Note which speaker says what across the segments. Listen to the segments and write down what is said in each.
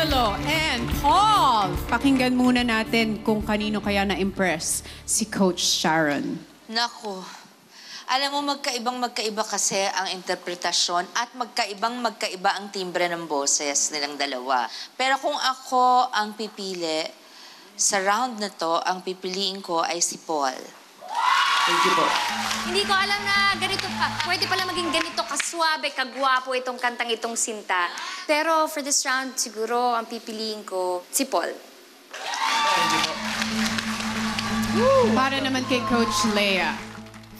Speaker 1: Angelo and Paul. Pakinggan muna natin kung kanino kaya na-impress si Coach Sharon.
Speaker 2: Naku, alam mo magkaiba kasi ang interpretasyon at magkaiba ang timbre ng boses nilang dalawa. Pero kung ako ang pipili, sa round na to, ang pipiliin ko ay si Paul.
Speaker 3: Thank you po.
Speaker 4: Hindi ko alam na ganito pa. Pwede pala maging ganito kaswabe, kagwapo itong kantang itong Sinta. Pero for this round, siguro ang pipiliin ko si Paul.
Speaker 1: Para naman kay Coach Lea.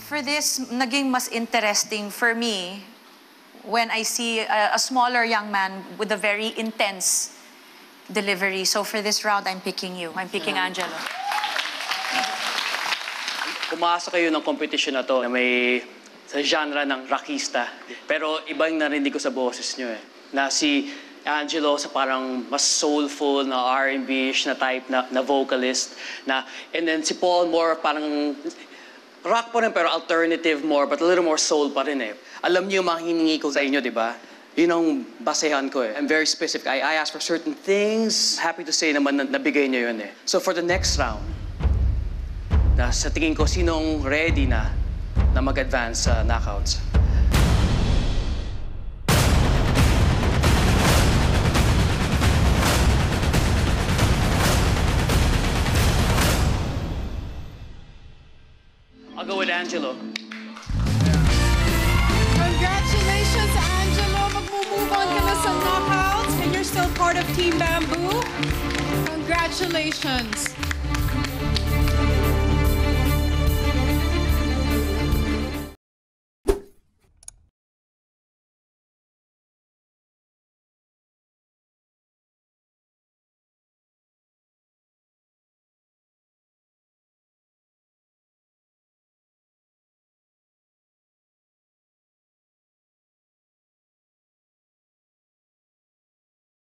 Speaker 5: For this, naging mas interesting for me when I see a smaller young man with a very intense delivery. So for this round, I'm picking you. I'm picking Angelo.
Speaker 3: Pumasa kayo ng competition na to na may sa genre ng rockista. Pero iba yung narinig ko sa boses nyo eh. Na si Angelo sa parang mas soulful na R&B-ish na type na vocalist. And then si Paul more parang rock pa rin pero alternative more but a little more soul pa rin eh. Alam niyo yung mga hiningi ko sa inyo, di ba? Yun ang basehan ko eh. I'm very specific. I ask for certain things. Happy to say naman na nabigay niyo yun eh. So for the next round, sa tingin ko, sinong ready na mag-advance sa knockouts? I'll go with Angelo.
Speaker 1: Congratulations, Angelo! Mag-move on ka na sa knockouts and you're still part of Team Bamboo. Congratulations!